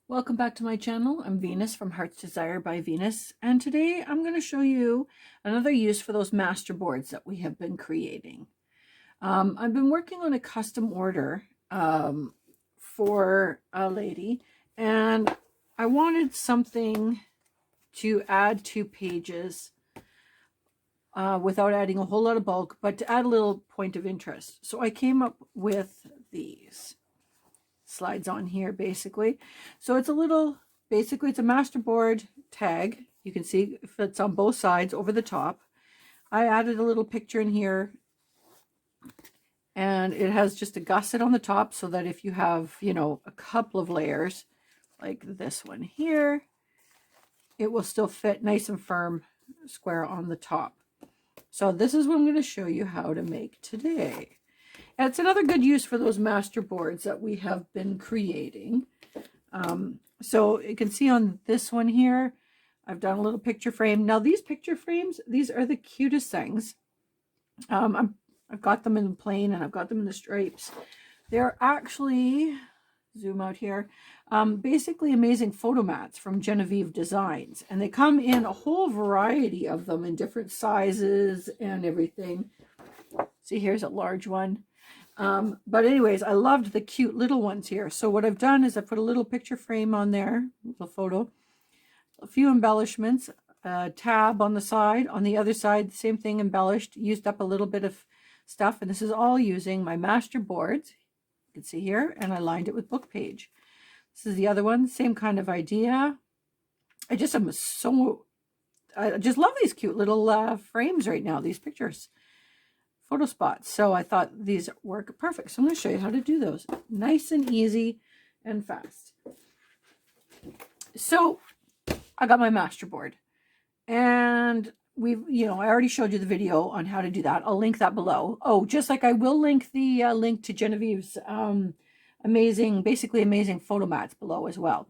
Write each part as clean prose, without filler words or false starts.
Welcome back to my channel. I'm Venus from Heart's Desire by Venus, and today I'm going to show you another use for those master boards that we have been creating. I've been working on a custom order for a lady, and I wanted something to add to pages without adding a whole lot of bulk, but to add a little point of interest. So I came up with these slides on here basically. So it's a little, basically it's a masterboard tag. You can see it fits on both sides over the top. I added a little picture in here, and it has just a gusset on the top so that if you have, you know, a couple of layers like this one here, it will still fit nice and firm square on the top. So this is what I'm going to show you how to make today. And it's another good use for those master boards that we have been creating. So you can see on this one here, I've done a little picture frame. Now these picture frames, these are the cutest things. I've got them in plain and I've got them in the stripes. They're actually, zoom out here, basically amazing photo mats from JenofEveDesigns. And they come in a whole variety of them in different sizes and everything. See, here's a large one. But anyways, I loved the cute little ones here. So what I've done is I put a little picture frame on there, a little photo, a few embellishments, a tab on the side. On the other side, same thing, embellished, used up a little bit of stuff. And this is all using my master boards. You can see here, and I lined it with book page. This is the other one, same kind of idea. I just love these cute little frames right now, these pictures. Photo spots. So I thought these work perfect. So I'm going to show you how to do those. Nice and easy and fast. So I got my master board, and I already showed you the video on how to do that. I'll link that below. Oh, just like I will link the link to Genevieve's basically amazing photo mats below as well.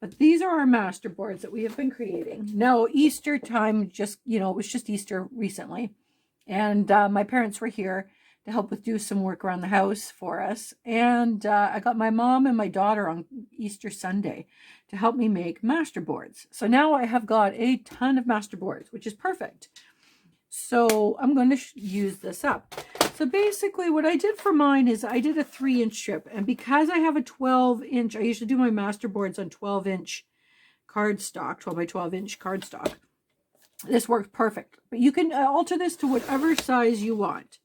But these are our master boards that we have been creating. Now, Easter time, it was just Easter recently. And my parents were here to help do some work around the house for us. And I got my mom and my daughter on Easter Sunday to help me make master boards. So now I have got a ton of master boards, which is perfect. So I'm going to use this up. So basically what I did for mine is I did a 3-inch strip. And because I have a 12-inch, I usually do my master boards on 12-inch cardstock, 12 by 12-inch cardstock. This works perfect, but you can alter this to whatever size you want.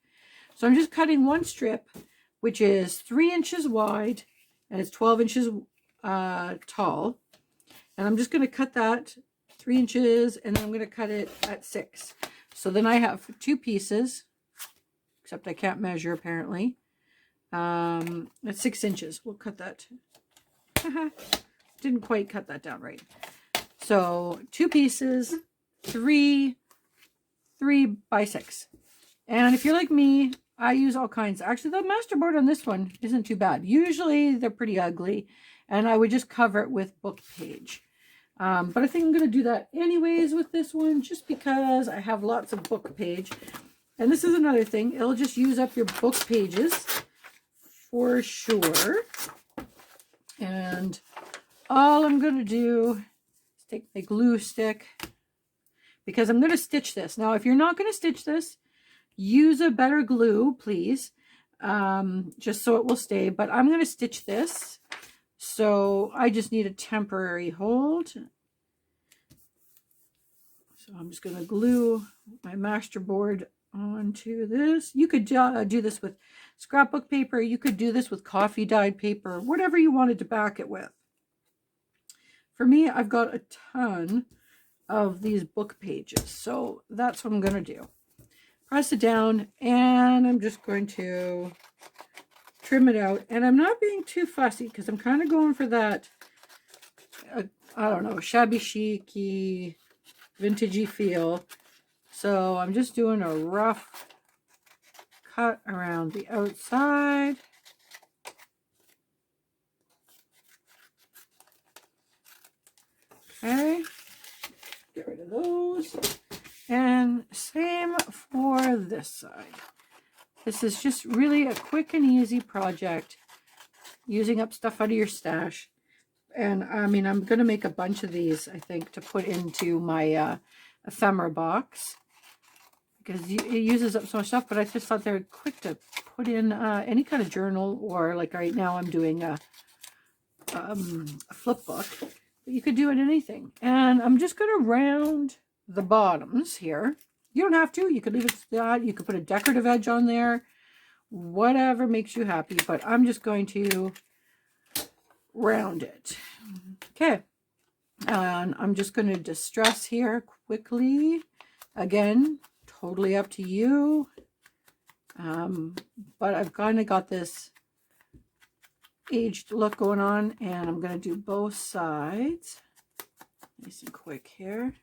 So I'm just cutting one strip, which is 3 inches wide and it's 12 inches tall. And I'm just going to cut that 3 inches, and then I'm going to cut it at 6. So then I have 2 pieces, except I can't measure apparently. At 6 inches. We'll cut that. Didn't quite cut that down right. So 2 pieces. 3 by 6. And if you're like me, I use all kinds. Actually, the masterboard on this one isn't too bad. Usually they're pretty ugly, and I would just cover it with book page. But I think I'm going to do that anyways with this one, just because I have lots of book page. And this is another thing. It'll just use up your book pages for sure. And all I'm going to do is take my glue stick, because I'm going to stitch this. Now, if you're not going to stitch this, use a better glue, please, just so it will stay. But I'm going to stitch this, so I just need a temporary hold. So I'm just going to glue my master board onto this. You could do this with scrapbook paper. You could do this with coffee dyed paper, whatever you wanted to back it with. For me, I've got a ton of these book pages, so that's what I'm going to do. Press it down, and I'm just going to trim it out. And I'm not being too fussy, because I'm kind of going for that I don't know, shabby chic-y, vintagey feel. So I'm just doing a rough cut around the outside. Okay. Get rid of those. And same for this side. This is just really a quick and easy project, using up stuff out of your stash. And I mean, I'm going to make a bunch of these, I think, to put into my ephemera box, because it uses up so much stuff. But I just thought they're quick to put in any kind of journal, or like right now I'm doing a flip book. But you could do it in anything. And I'm just going to round the bottoms here. You don't have to. You could leave it to that. You could put a decorative edge on there. Whatever makes you happy. But I'm just going to round it. Okay. And I'm just going to distress here quickly. Again, totally up to you. But I've kind of got this aged look going on, and I'm going to do both sides. Nice and quick here.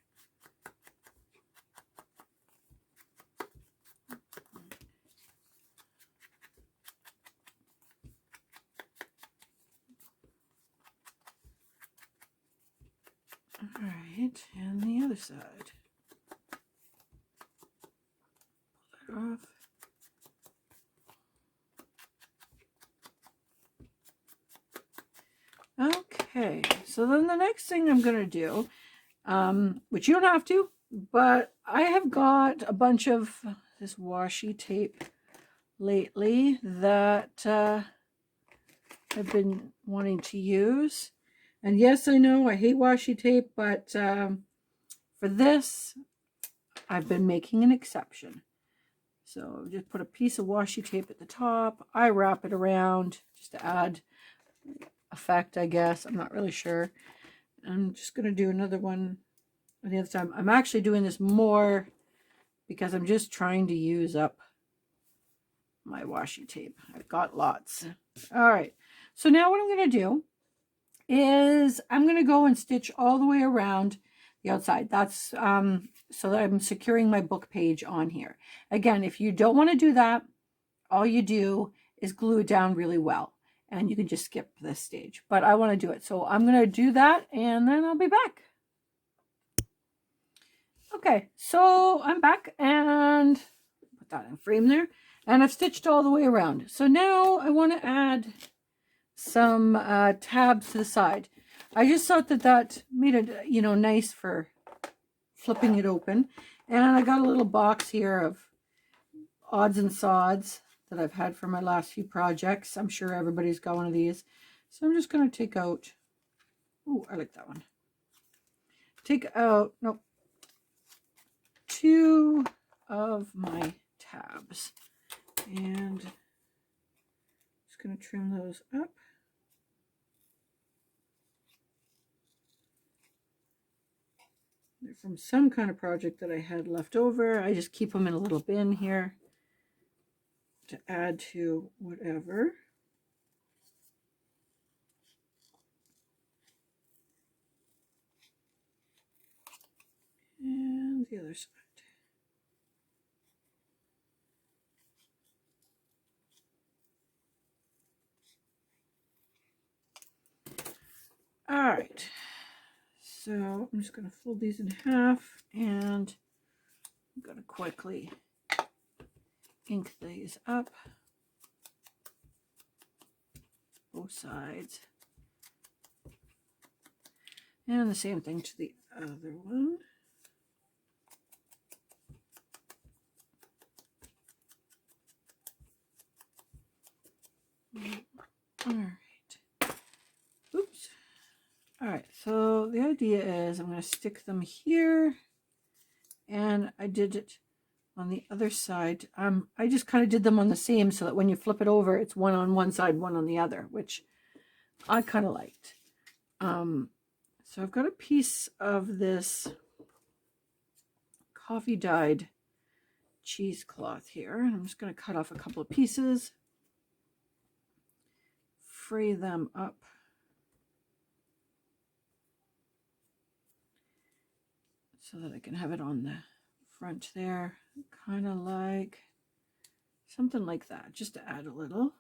All right, and the other side. Pull that off. Okay, so then the next thing I'm going to do, which you don't have to, but I have got a bunch of this washi tape lately that I've been wanting to use. And yes, I know I hate washi tape, but for this, I've been making an exception. So just put a piece of washi tape at the top. I wrap it around just to add effect, I guess. I'm not really sure. I'm just going to do another one on the other side. I'm actually doing this more because I'm just trying to use up my washi tape. I've got lots. All right. So now what I'm going to do is I'm going to go and stitch all the way around the outside. That's so that I'm securing my book page on here. Again, if you don't want to do that, all you do is glue it down really well. And you can just skip this stage, but I want to do it. So I'm going to do that, and then I'll be back. Okay, so I'm back, and put that in frame there. And I've stitched all the way around. So now I want to add some tabs to the side. I just thought that that made it, you know, nice for flipping it open. And I got a little box here of odds and sods that I've had for my last few projects. I'm sure everybody's got one of these. So I'm just going to take out, oh, I like that one. Take out, nope, 2 of my tabs. And just going to trim those up. They're from some kind of project that I had left over. I just keep them in a little bin here to add to whatever. And the other side. All right. So I'm just going to fold these in half, and I'm going to quickly ink these up. Both sides. And the same thing to the other one. All right. Oops. All right. So the idea is I'm going to stick them here, and I did it on the other side. I just kind of did them on the same so that when you flip it over, it's one on one side, one on the other, which I kind of liked. So I've got a piece of this coffee dyed cheesecloth here, and I'm just going to cut off a couple of pieces, fray them up. So that I can have it on the front there, kind of like something like that, just to add a little.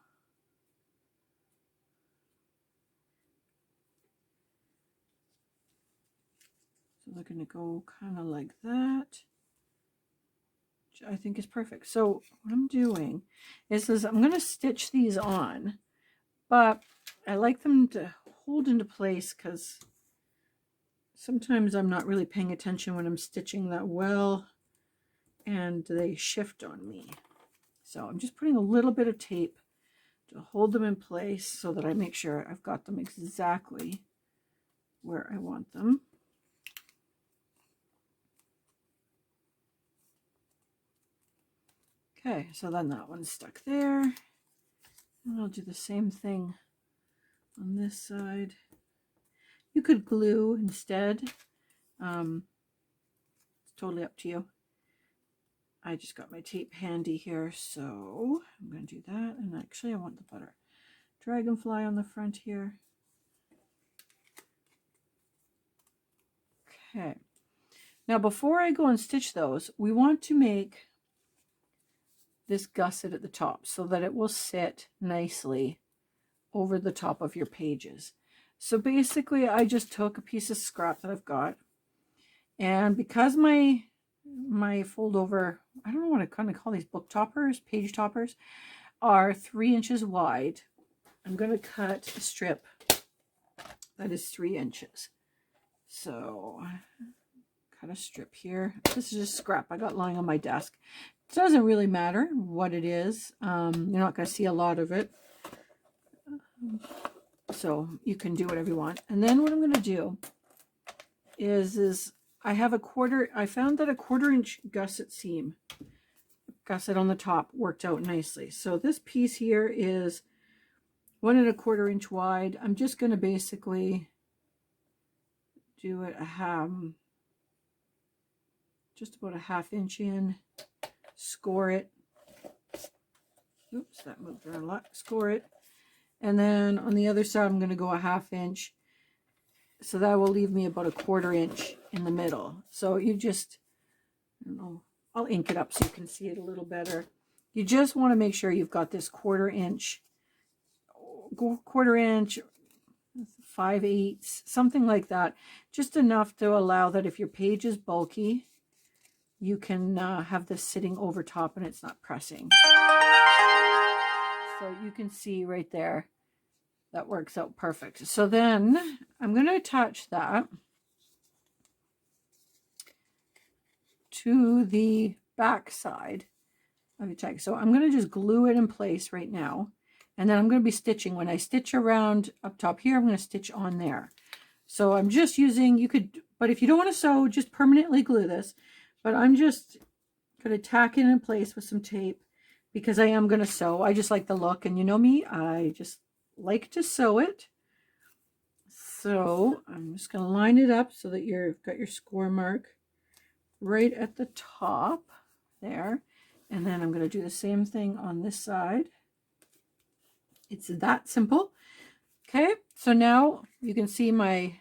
So they're going to go kind of like that, which I think is perfect. So what I'm doing is I'm going to stitch these on, but I like them to hold into place because sometimes I'm not really paying attention when I'm stitching that well, and they shift on me. So I'm just putting a little bit of tape to hold them in place so that I make sure I've got them exactly where I want them. Okay, so then that one's stuck there. And I'll do the same thing on this side. You could glue instead. It's totally up to you. I just got my tape handy here, so I'm going to do that. And actually, I want the butter dragonfly on the front here. Okay. Now, before I go and stitch those, we want to make this gusset at the top so that it will sit nicely over the top of your pages. So basically, I just took a piece of scrap that I've got, and because my fold over, I don't know what I kind of call these, book toppers, page toppers, are 3 inches wide, I'm going to cut a strip that is 3 inches. So cut a strip here. This is just scrap I got lying on my desk. It doesn't really matter what it is. You're not going to see a lot of it. So you can do whatever you want. And then what I'm going to do is I have I found that a 1/4 inch gusset seam, gusset on the top, worked out nicely. So this piece here is 1 1/4 inch wide. I'm just going to basically do it just about a 1/2 inch in, score it. Oops, that moved around a lot. Score it. And then on the other side, I'm going to go a 1/2 inch. So that will leave me about a 1/4 inch in the middle. So you just, I don't know, I'll ink it up so you can see it a little better. You just want to make sure you've got this 1/4 inch, 1/4 inch, 5/8, something like that. Just enough to allow that if your page is bulky, you can have this sitting over top and it's not pressing. So you can see right there, that works out perfect. So then I'm going to attach that to the back side of the tag. So I'm going to just glue it in place right now. And then I'm going to be stitching. When I stitch around up top here, I'm going to stitch on there. So I'm just using, you could, but if you don't want to sew, just permanently glue this. But I'm just going to tack it in place with some tape because I am going to sew. I just like the look, and you know me, I just like to sew it. So I'm just going to line it up so that you've got your score mark right at the top there. And then I'm going to do the same thing on this side. It's that simple. Okay, so now you can see my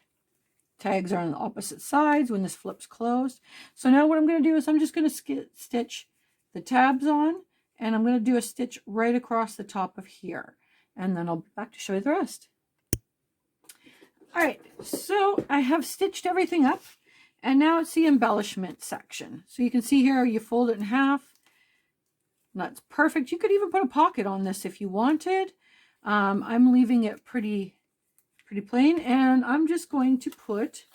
tags are on the opposite sides when this flips closed. So now what I'm going to do is I'm just going to stitch the tabs on, and I'm going to do a stitch right across the top of here. And then I'll be back to show you the rest. All right, so I have stitched everything up, and now it's the embellishment section. So you can see here, you fold it in half. That's perfect. You could even put a pocket on this if you wanted. I'm leaving it pretty plain, and I'm just going to put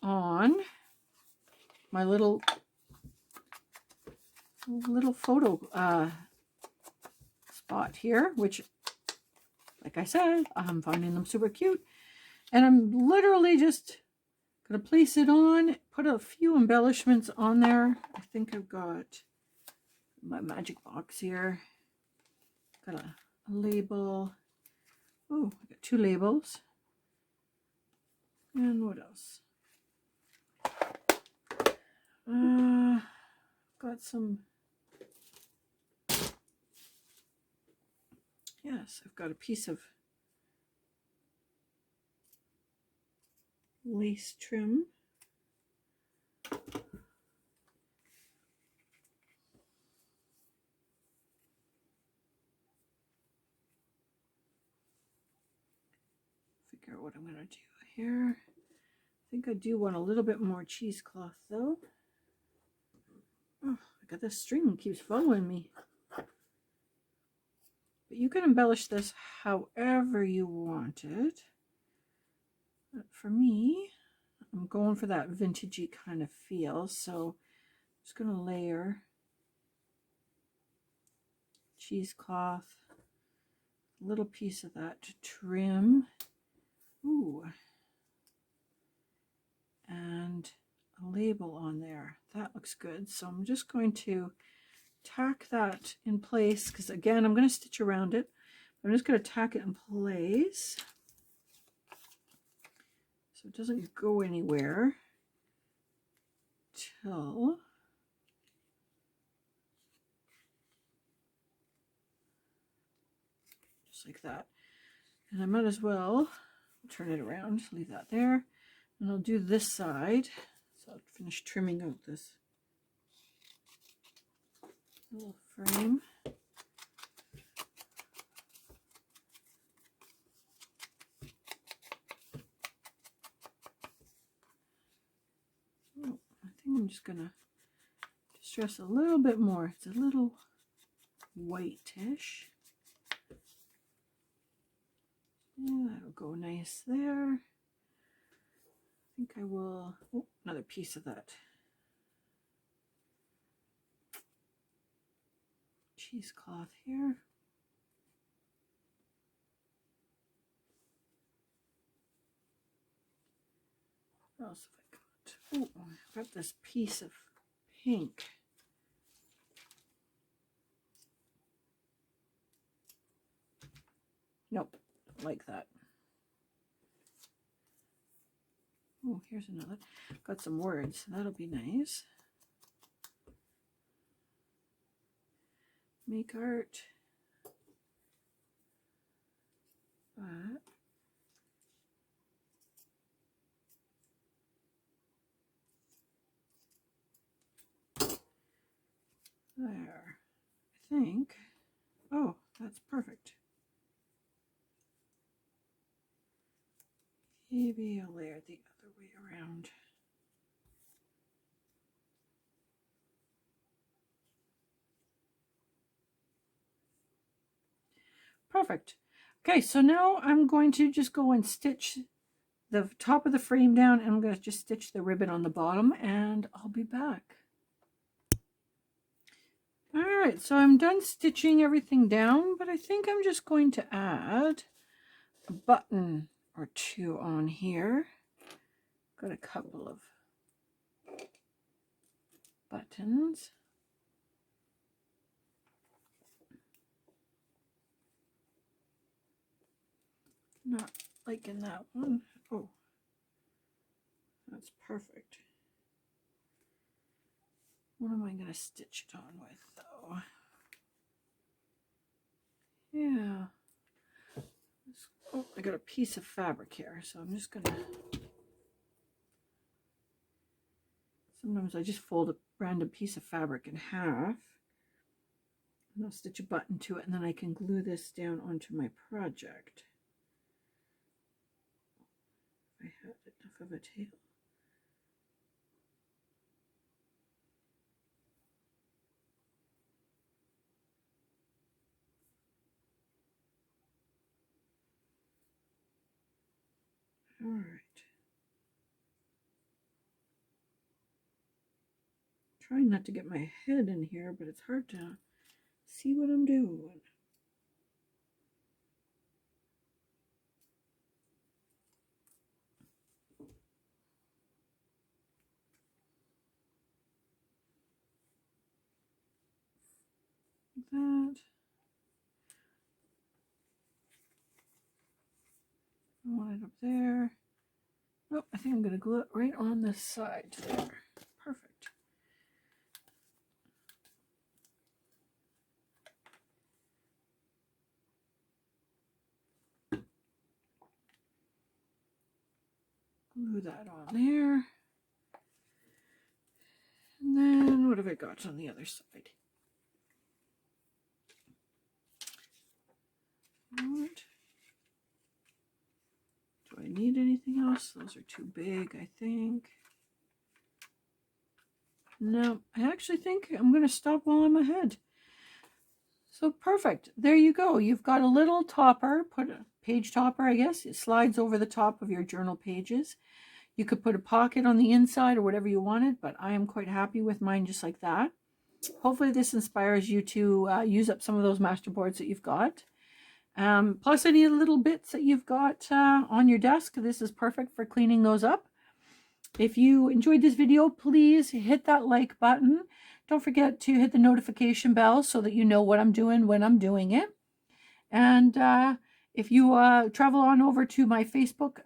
on my little photo spot here, which, like I said, I'm finding them super cute. And I'm literally just going to place it on, put a few embellishments on there. I think I've got my magic box here. Got a label. Oh, I got 2 labels. And what else? Got some. Yes, I've got a piece of lace trim. Figure out what I'm going to do here. I think I do want a little bit more cheesecloth though. Oh, I got this string keeps following me. But you can embellish this however you want it. But for me, I'm going for that vintagey kind of feel, so I'm just going to layer cheesecloth, a little piece of that to trim. Ooh. And a label on there. That looks good. So I'm just going to tack that in place, because again, I'm going to stitch around it. I'm just going to tack it in place so it doesn't go anywhere till just like that. And I might as well turn it around, leave that there, and I'll do this side. So I'll finish trimming out this little frame. Oh, I think I'm just gonna distress a little bit more. It's a little whitish. Yeah, that'll go nice there. I think I will, oh, another piece of that cheesecloth here. What else have I got? Oh, I've got this piece of pink. Nope, don't like that. Oh, here's another. Got some words. That'll be nice. Make art. But there. I think. Oh, that's perfect. Maybe I'll layer it the other way around. Perfect. Okay, so now I'm going to just go and stitch the top of the frame down, and I'm going to just stitch the ribbon on the bottom, and I'll be back. All right, so I'm done stitching everything down, but I think I'm just going to add a button or two on here. Got a couple of buttons. Not liking that one. Oh, that's perfect. What am I going to stitch it on with, though? Yeah. Oh, I got a piece of fabric here, so I'm just going to... Sometimes I just fold a random piece of fabric in half, and I'll stitch a button to it, and then I can glue this down onto my project. If I had enough of a tail. All right. Trying not to get my head in here, but it's hard to see what I'm doing. That. I want it up there. Oh, I think I'm going to glue it right on this side there. Perfect. Glue that on there. And then what have I got on the other side? What? Do I need anything else? Those are too big, I think. No, I actually think I'm going to stop while I'm ahead. So perfect. There you go. You've got a little topper. Put page topper, I guess. It slides over the top of your journal pages. You could put a pocket on the inside or whatever you wanted, but I am quite happy with mine just like that. Hopefully this inspires you to use up some of those masterboards that you've got. Plus any little bits that you've got on your desk. This is perfect for cleaning those up. If you enjoyed this video, please hit that like button. Don't forget to hit the notification bell so that you know what I'm doing when I'm doing it. And if you travel on over to my Facebook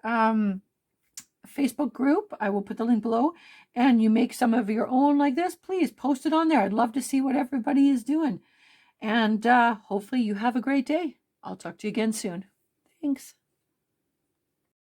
group, I will put the link below, and you make some of your own like this, please post it on there. I'd love to see what everybody is doing. And hopefully you have a great day. I'll talk to you again soon. Thanks.